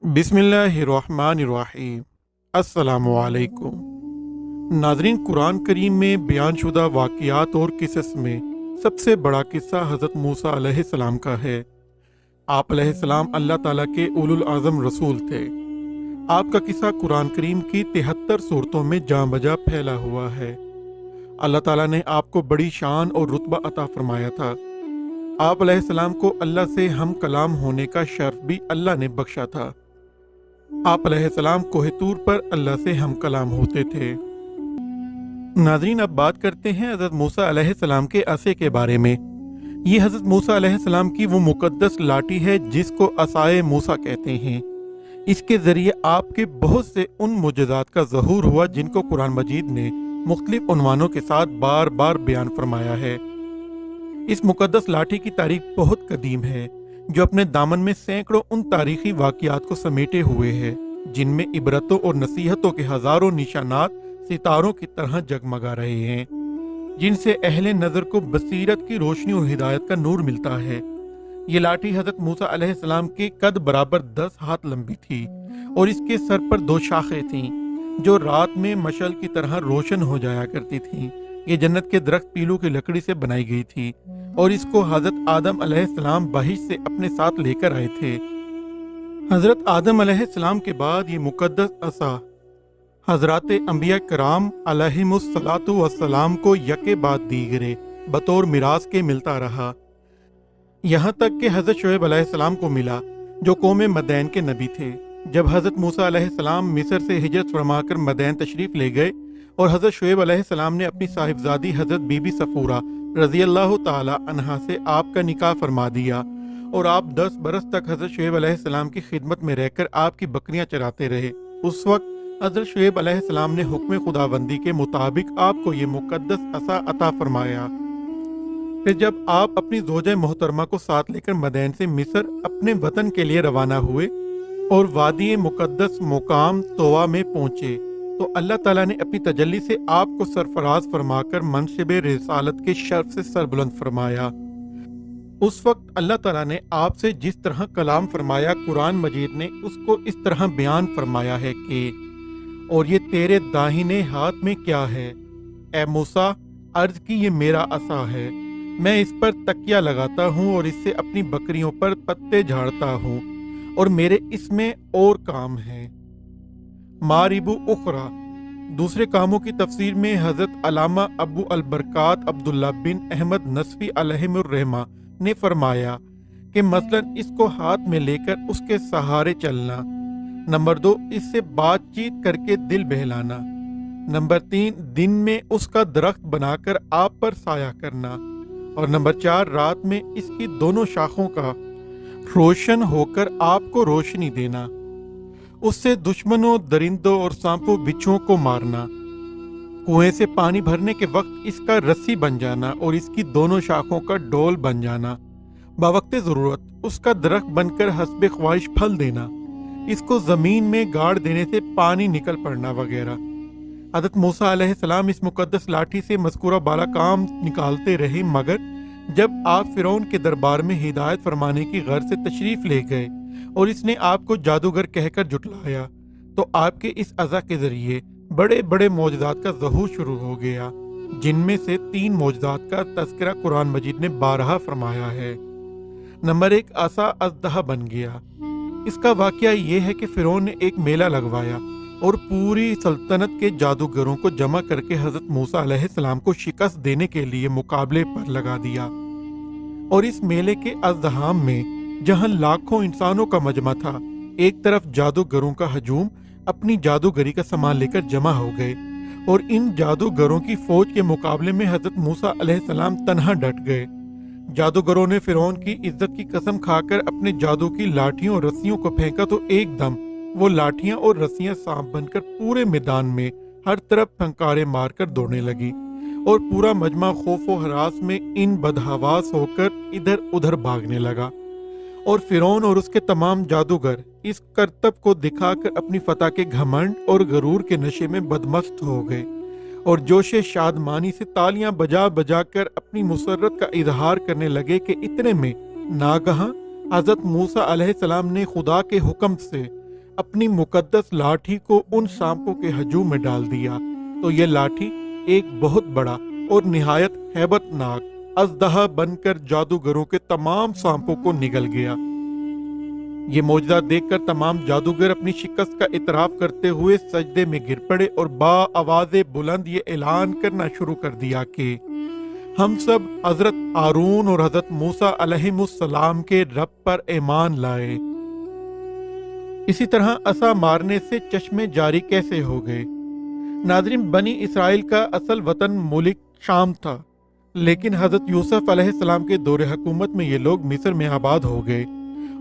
बिस्मिल्लाहिर्रहमानिर्रहीम। अस्सलामुअलैकुम। नाज़रीन, कुरान करीम में बयान शुदा वाक़ियात और किस्स में सबसे बड़ा किस्सा हज़रत मूसा अलैहिस्सलाम का है। आप अलैहिस्सलाम अल्लाह ताला के उलुल आज़म रसूल थे। आपका किस्सा कुरान करीम की 73 सूरतों में जाँ बजा फैला हुआ है। अल्लाह ताला ने आपको बड़ी शान और रुतबा अता फरमाया था। आप अलैहिस्सलाम को अल्लाह से हम कलाम होने का शर्फ भी अल्लाह ने बख्शा था। आप अलैहिस्सलाम कोह तूर पर अल्लाह से हम कलाम होते थे। नाज़रीन, अब बात करते हैं हज़रत मूसा अलैहिस्सलाम के असे के बारे में। ये हज़रत मूसा अलैहिस्सलाम की वो मुकद्दस लाठी है जिसको असाए मूसा कहते हैं। इसके ज़रिए आपके बहुत से उन मुजज़ात का ज़हूर हुआ जिनको कुरान मजीद ने मुख्तलिफ उन्वानों के साथ बार बार बयान फरमाया है। इस मुकद्दस लाठी की तारीख बहुत कदीम है, जो अपने दामन में सैकड़ों उन तारीखी वाक़ियात को समेटे हुए है जिनमें इबरतों और नसीहतों के हज़ारों निशानात सितारों की तरह जगमगा रहे हैं, जिनसे अहले नज़र को बसीरत की रोशनी और हिदायत का नूर मिलता है। ये लाठी हज़रत मूसा अलैहिस्सलाम के कद बराबर 10 हाथ लंबी थी और इसके सर पर 2 शाखें थीं जो रात में मशल की तरह रोशन हो जाया करती थीं। ये जन्नत के दरख्त पीलू की लकड़ी से बनाई गई थी और इसको हज़रत आदम अलैहिस्सलाम बहिश से अपने साथ लेकर आए थे। हज़रत आदम अलैहिस्सलाम के बाद ये मुकद्दस असा हज़रात अंबिया कराम अलैहिमुस्सलातु वस्सलाम को यके बाद दीगरे बतौर मिरास के मिलता रहा, यहाँ तक कि हज़रत शुएब अलैहिस्सलाम को मिला जो कौम मदैन के नबी थे। जब हज़रत मूसा अलैहिस्सलाम मिस्र से हिजरत फरमाकर मदैन तशरीफ़ ले गए और हज़रत शुएब अलैहिस्सलाम ने अपनी साहिबजादी हज़रत बीबी सफूरा रज़ी अल्लाह ताला अन्हा से आपका निकाह फरमा दिया और आप 10 बरस तक हज़रत शुएब अलैहिस्सलाम की खिदमत में रहकर आपकी बकरियां चराते रहे। उस वक्त हज़रत शुएब अलैहिस्सलाम ने हुक्म खुदाबंदी के मुताबिक आपको ये मुकद्दस असा अता फरमाया। फिर जब आप अपनी ज़ौजा मोहतरमा को साथ लेकर मदैन से मिस्र अपने वतन के लिए रवाना हुए और वादी मुकद्दस मुकाम तोवा में पहुंचे तो अल्लाह ताला ने अपनी तजल्ली से आपको सरफराज फरमाकर मनसिबे रिसालत के शर्फ से सरबुलंद फरमाया। उस वक्त अल्लाह ताला ने आपसे जिस तरह कलाम फरमाया, कुरान मजीद ने उसको इस तरह बयान फरमाया है कि और ये तेरे दाहिने हाथ में क्या है ए मूसा, अर्ज की ये मेरा असा है, मैं इस पर तकिया लगाता हूँ और इससे अपनी बकरियों पर पत्ते झाड़ता हूँ और मेरे इसमें और काम है। मारिबु उखरा, दूसरे कामों की तफसीर में हज़रत अलामा अबू अल-बरकात अब्दुल्ला बिन अहमद नसफी अलैहिर्रहमा ने फरमाया कि मसलन इसको हाथ में लेकर उसके सहारे चलना, नंबर 2 इससे बातचीत करके दिल बहलाना, नंबर 3 दिन में उसका दरख्त बनाकर आप पर साया करना और नंबर 4 रात में इसकी दोनों शाखों का रोशन होकर आपको रोशनी देना, उससे दुश्मनों, दरिंदों और सांपों बिच्छुओं को मारना, कुएं से पानी भरने के वक्त इसका रस्सी बन जाना और इसकी दोनों शाखों का डोल बन जाना, बवक्ते ज़रूरत उसका दरख्त बनकर हस्बे ख्वाहिश फल देना, इसको ज़मीन में गाड़ देने से पानी निकल पड़ना वगैरह। हज़रत मूसा अलैहिस्सलाम इस मुकद्दस लाठी से मज़कूरा बाला काम निकालते रहे, मगर जब आप फ़िरौन के दरबार में हिदायत फरमाने की गर्ज से तशरीफ़ ले गए और इसने आपको जादूगर कहकर जुटलाया तो आपके इस अज़ा के ज़रिए बड़े बड़े मौजज़ात का ज़हूर शुरू हो गया, जिनमें से 3 मौजज़ात का तज़किरा कुरान मजीद ने 12 फरमाया है। नंबर 1, असा अज़दहा बन गया। इसका वाक़या ये है कि फ़िरौन ने एक मेला लगवाया और पूरी सल्तनत के जादूगरों को जमा करके हज़रत मूसा अलैहिस्सलाम को शिकस्त देने के लिए मुकाबले पर लगा दिया और इस मेले के अज़दहाम में जहां लाखों इंसानों का मजमा था, एक तरफ जादूगरों का हजूम अपनी जादूगरी का सामान लेकर जमा हो गए और इन जादूगरों की फौज के मुकाबले में हज़रत मूसा अलैहिस्सलाम तन्हा डट गए। जादूगरों ने फ़िरौन की इज्जत की कसम खाकर अपने जादू की लाठियों और रस्सियों को फेंका तो एकदम वो लाठियां और रस्सियां सांप बनकर पूरे मैदान में हर तरफ फंकारे मारकर दौड़ने लगी और पूरा मजमा खौफ व हरास में इन बदहवास होकर इधर उधर भागने लगा और फ़िरौन और उसके तमाम जादूगर इस करतब को दिखाकर अपनी फतह के घमंड और गरूर के नशे में बदमस्त हो गए और जोशे शादमानी से तालियां बजा बजा कर अपनी मुसर्रत का इजहार करने लगे कि इतने में नागहां हज़रत मूसा अलैहिस्सलाम ने खुदा के हुक्म से اپنی مقدس لاٹھی کو ان سانپوں کے ہجوم میں ڈال دیا تو یہ لاٹھی ایک بہت بڑا اور نہایت ہیبت ناک اژدہا بن کر جادوگروں کے تمام سانپوں کو نگل گیا۔ یہ معجزہ دیکھ کر تمام جادوگر اپنی شکست کا اعتراف کرتے ہوئے سجدے میں گر پڑے اور آواز بلند یہ اعلان کرنا شروع کر دیا کہ ہم سب حضرت ہارون اور حضرت موسیٰ علیہ السلام کے رب پر ایمان لائے۔ اسی طرح عصا مارنے سے چشمے جاری کیسے ہو گئے؟ ناظرین، بنی اسرائیل کا اصل وطن ملک شام تھا، لیکن حضرت یوسف علیہ السلام کے دور حکومت میں یہ لوگ مصر میں آباد ہو گئے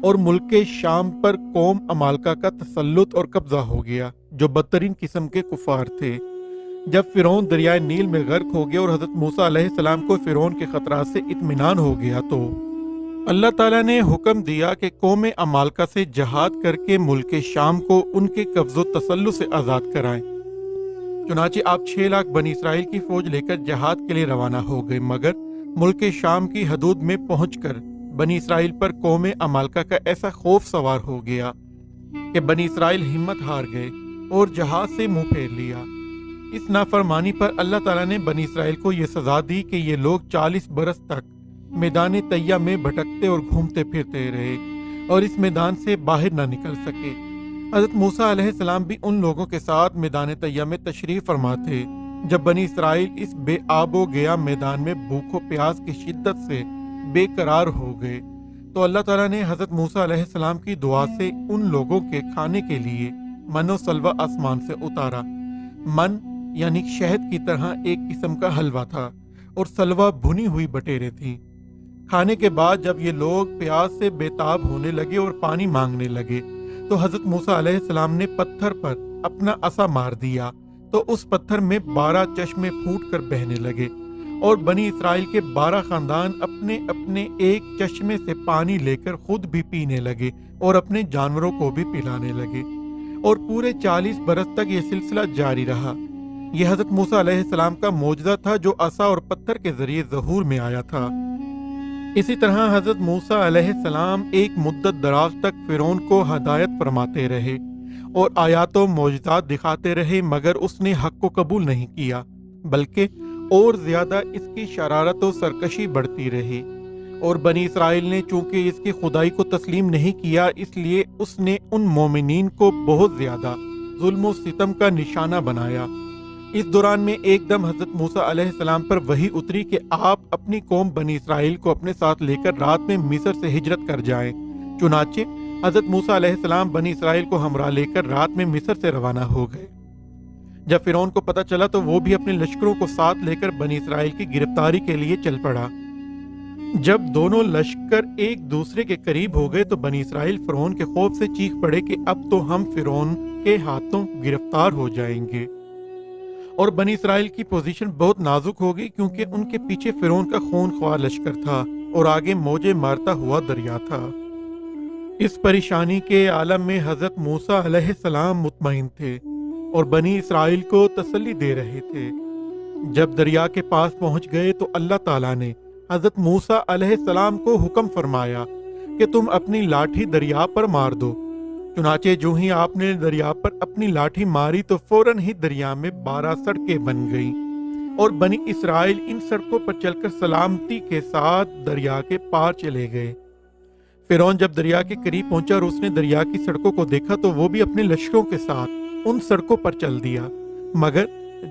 اور ملک شام پر قوم عمالقہ کا تسلط اور قبضہ ہو گیا، جو بدترین قسم کے کفار تھے۔ جب فرعون دریائے نیل میں غرق ہو گیا اور حضرت موسیٰ علیہ السلام کو فرعون کے خطرات سے اطمینان ہو گیا تو اللہ تعالیٰ نے حکم دیا کہ قوم عمالقہ سے جہاد کر کے ملک شام کو ان کے قبض و تسلط سے آزاد کرائیں۔ چنانچہ آپ 6 لاکھ بنی اسرائیل کی فوج لے کر جہاد کے لیے روانہ ہو گئے، مگر ملک شام کی حدود میں پہنچ کر بنی اسرائیل پر قوم عمالقہ کا ایسا خوف سوار ہو گیا کہ بنی اسرائیل ہمت ہار گئے اور جہاد سے منہ پھیر لیا۔ اس نافرمانی پر اللہ تعالیٰ نے بنی اسرائیل کو یہ سزا دی کہ یہ لوگ 40 برس تک میدان طیہ میں بھٹکتے اور گھومتے پھرتے رہے اور اس میدان سے باہر نہ نکل سکے۔ حضرت موسیٰ علیہ السلام بھی ان لوگوں کے ساتھ میدان طیہ میں تشریف فرما تھے۔ جب بنی اسرائیل اس بے آب و گیا میدان میں بھوک و پیاس کی شدت سے بے قرار ہو گئے تو اللہ تعالیٰ نے حضرت موسیٰ علیہ السلام کی دعا سے ان لوگوں کے کھانے کے لیے من و سلوہ آسمان سے اتارا۔ من یعنی شہد کی طرح ایک قسم کا حلوہ تھا اور سلوہ بھنی ہوئی بٹیرے تھیں۔ کھانے کے بعد جب یہ لوگ پیاس سے بے تاب ہونے لگے اور پانی مانگنے لگے تو حضرت موسیٰ علیہ السلام نے پتھر پر اپنا عصا مار دیا تو اس پتھر میں 12 چشمے پھوٹ کر بہنے لگے اور بنی اسرائیل کے 12 خاندان اپنے اپنے ایک چشمے سے پانی لے کر خود بھی پینے لگے اور اپنے جانوروں کو بھی پلانے لگے، اور پورے 40 برس تک یہ سلسلہ جاری رہا۔ یہ حضرت موسیٰ علیہ السلام کا معجزہ تھا جو عصا اور پتھر کے ذریعے ظہور میں آیا تھا۔ اسی طرح حضرت موسیٰ علیہ السلام ایک مدت دراز تک فرعون کو ہدایت فرماتے رہے اور آیات و معجزات دکھاتے رہے، مگر اس نے حق کو قبول نہیں کیا، بلکہ اور زیادہ اس کی شرارت و سرکشی بڑھتی رہی، اور بنی اسرائیل نے چونکہ اس کی خدائی کو تسلیم نہیں کیا، اس لیے اس نے ان مومنین کو بہت زیادہ ظلم و ستم کا نشانہ بنایا۔ اس دوران میں ایک دم حضرت موسیٰ علیہ السلام پر وحی اتری کہ آپ اپنی قوم بنی اسرائیل کو اپنے ساتھ لے کر رات میں مصر سے ہجرت کر جائیں۔ چنانچہ حضرت موسیٰ علیہ السلام بنی اسرائیل کو ہمراہ لے کر رات میں مصر سے روانہ ہو گئے۔ جب فرعون کو پتہ چلا تو وہ بھی اپنے لشکروں کو ساتھ لے کر بنی اسرائیل کی گرفتاری کے لیے چل پڑا۔ جب دونوں لشکر ایک دوسرے کے قریب ہو گئے تو بنی اسرائیل فرعون کے خوف سے چیخ پڑے کہ اب تو ہم فرعون کے ہاتھوں گرفتار ہو جائیں گے، اور بنی اسرائیل کی پوزیشن بہت نازک ہو گئی کیونکہ ان کے پیچھے فرعون کا خون خوار لشکر تھا اور آگے موجیں مارتا ہوا دریا تھا۔ اس پریشانی کے عالم میں حضرت موسیٰ علیہ السلام مطمئن تھے اور بنی اسرائیل کو تسلی دے رہے تھے۔ جب دریا کے پاس پہنچ گئے تو اللہ تعالیٰ نے حضرت موسیٰ علیہ السلام کو حکم فرمایا کہ تم اپنی لاٹھی دریا پر مار دو۔ چنانچہ جو ہی آپ نے دریا پر اپنی لاٹھی ماری تو فوراً ہی دریا میں 12 سڑکیں بن گئیں اور بنی اسرائیل ان سڑکوں پر چل کر سلامتی کے ساتھ دریا کے پار چلے گئے۔ فرعون جب دریا کے قریب پہنچا اور اس نے دریا کی سڑکوں کو دیکھا تو وہ بھی اپنے لشکروں کے ساتھ ان سڑکوں پر چل دیا، مگر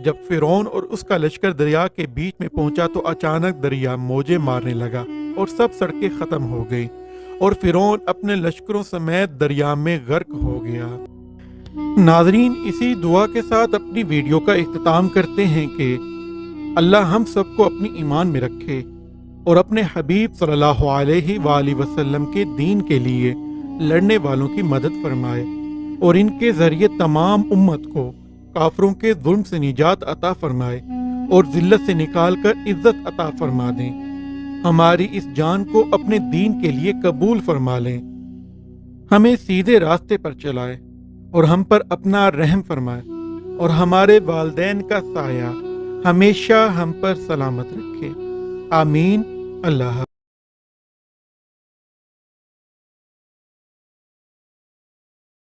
جب فرعون اور اس کا لشکر دریا کے بیچ میں پہنچا تو اچانک دریا موجیں مارنے لگا اور سب سڑکیں ختم ہو گئی اور فرعون اپنے لشکروں سمیت دریا میں غرق ہو گیا۔ ناظرین، اسی دعا کے ساتھ اپنی ویڈیو کا اختتام کرتے ہیں کہ اللہ ہم سب کو اپنی ایمان میں رکھے اور اپنے حبیب صلی اللہ علیہ وآلہ وسلم کے دین کے لیے لڑنے والوں کی مدد فرمائے اور ان کے ذریعے تمام امت کو کافروں کے ظلم سے نجات عطا فرمائے اور ذلت سے نکال کر عزت عطا فرما دیں۔ ہماری اس جان کو اپنے دین کے لیے قبول فرما لیں، ہمیں سیدھے راستے پر چلائے اور ہم پر اپنا رحم فرمائے اور ہمارے والدین کا سایہ ہمیشہ ہم پر سلامت رکھے۔ آمین۔ اللہ